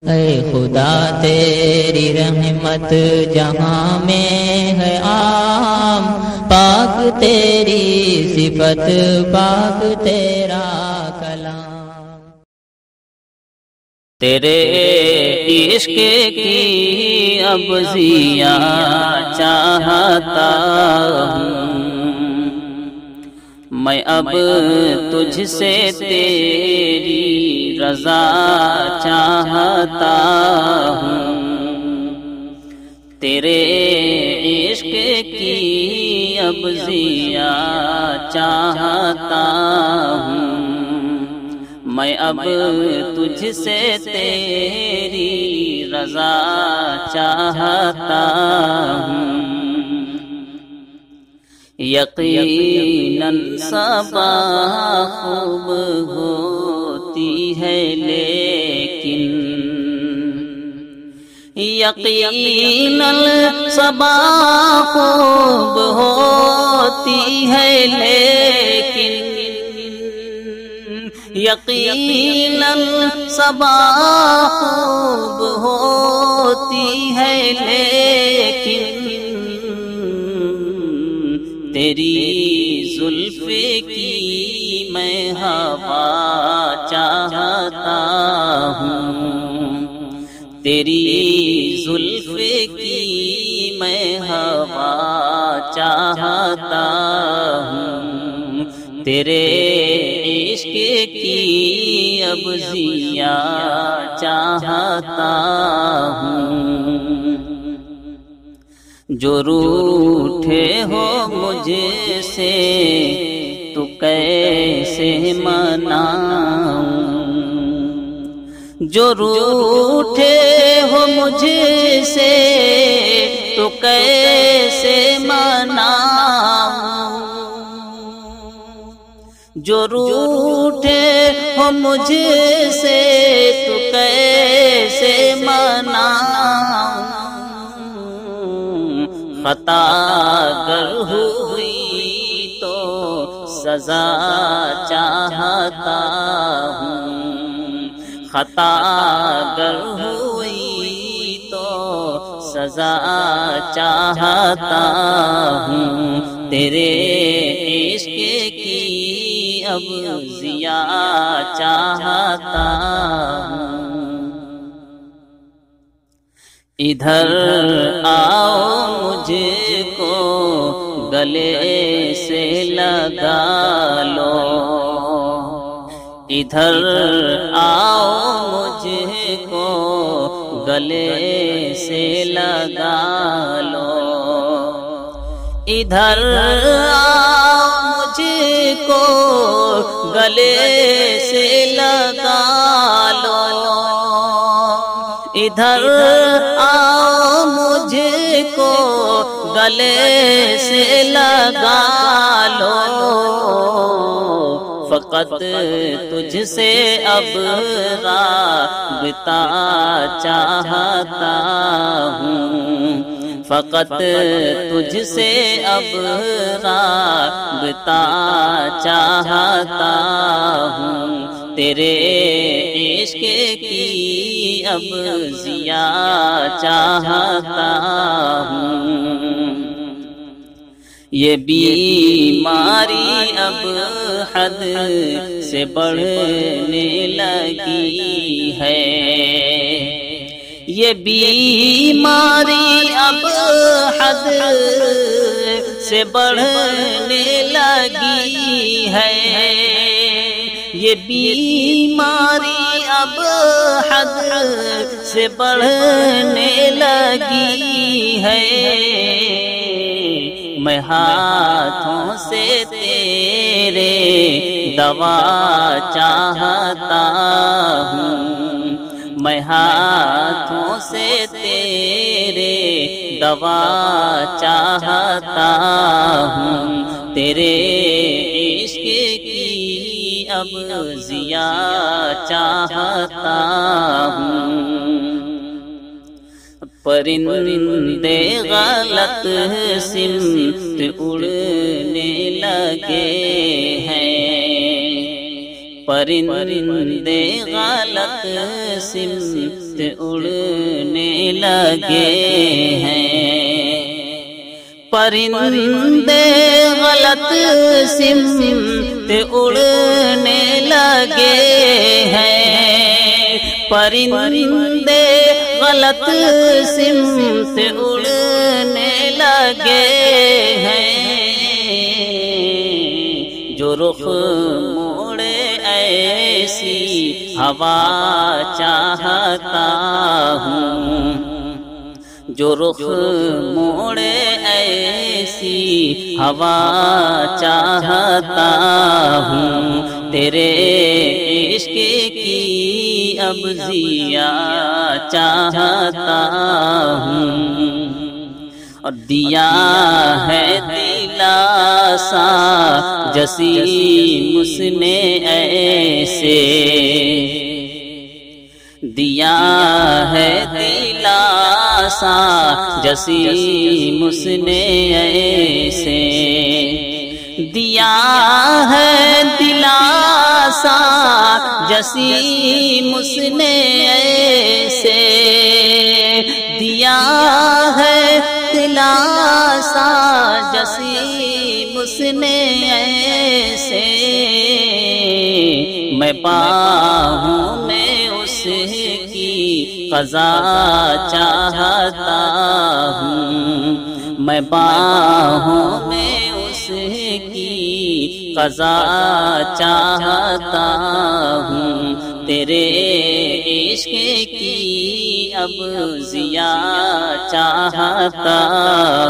اے خدا تیری رحمت جہاں میں ہے عام، پاک تیری صفت پاک تیرا کلام۔ تیرے عشق کی اب ضیا چاہتا ہوں میں، اب تجھ سے تیری رضا چاہتا ہوں۔ تیرے عشق کی اب ضیا چاہتا ہوں میں، اب تجھ سے تیری رضا چاہتا ہوں۔ یقیناً صبا خوب ہوتی ہے لیکن، یقیناً صبا خوب ہوتی ہے لیکن، یقیناً صبا خوب ہوتی ہے لیکن، تیری زلف کی میں ہوا چاہتا ہوں، تیری زلف کی میں ہوا چاہتا ہوں۔ تیرے عشق کی اب ضیا چاہتا ہوں۔ جو روٹھے ہو مجھ سے تو کیسے مناؤں، جو روٹھے ہو مجھ سے تو کیسے مناؤں، جو روٹھے ہو مجھ سے تو کیسے مناؤں۔ خطا گر ہوئی تو سزا چاہتا ہوں، خطا گر ہوئی تو سزا چاہتا ہوں۔ تیرے عشق کی اب ضیا چاہتا ہوں۔ ادھر آؤ مجھ کو گلے سے لگا لو، ادھر آؤ مجھ کو گلے سے لگا لو، ادھر آؤ مجھ کو گلے سے لگا لو، ادھر آؤ مجھ کو گلے سے لگا لو۔ فقط تجھ سے اب رابطہ چاہتا ہوں، فقط تجھ سے اب رابطہ چاہتا ہوں۔ تیرے عشق کی اب ضیا چاہتا ہوں۔ یہ بیماری اب حد سے بڑھنے لگی ہے، یہ بیماری اب حد سے بڑھنے لگی ہے، یہ بیماری اب حد سے بڑھنے لگی ہے۔ میں ہاتھوں سے تیرے دوا چاہتا ہوں، میں ہاتھوں سے تیرے دوا چاہتا ہوں۔ تیرے عشق کی اب ضیا چاہتا ہوں۔ پرندے غلط سمت اڑنے لگے ہیں، پرندے غلط سمت اڑنے لگے ہیں، پرندے غلط سمت اڑنے لگے ہیں، پرندے غلط سمت اڑنے لگے ہیں، جو رخ موڑے ایسی ہوا چاہتا ہوں، جو رخ موڑے ایسی ہوا چاہتا ہوں، تیرے عشق کی اب ضیا چاہتا ہوں، اور دیا ہے دلاسا جسیم اس نے ایسے، دیا ہے دلاسا جسیم اس نے ایسے، دیا ہے دلاسا جسیم اس نے ایسے، دیا ہے دلاسا جسیم اس نے ایسے، میں باہوں میں اس کی قضا چاہتا ہوں، میں باہوں میں اس کی قضا چاہتا ہوں، تیرے عشق کی اب ضیا چاہتا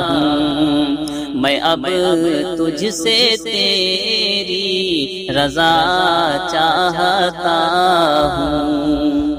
ہوں، میں اب تجھ سے تیری رضا چاہتا ہوں۔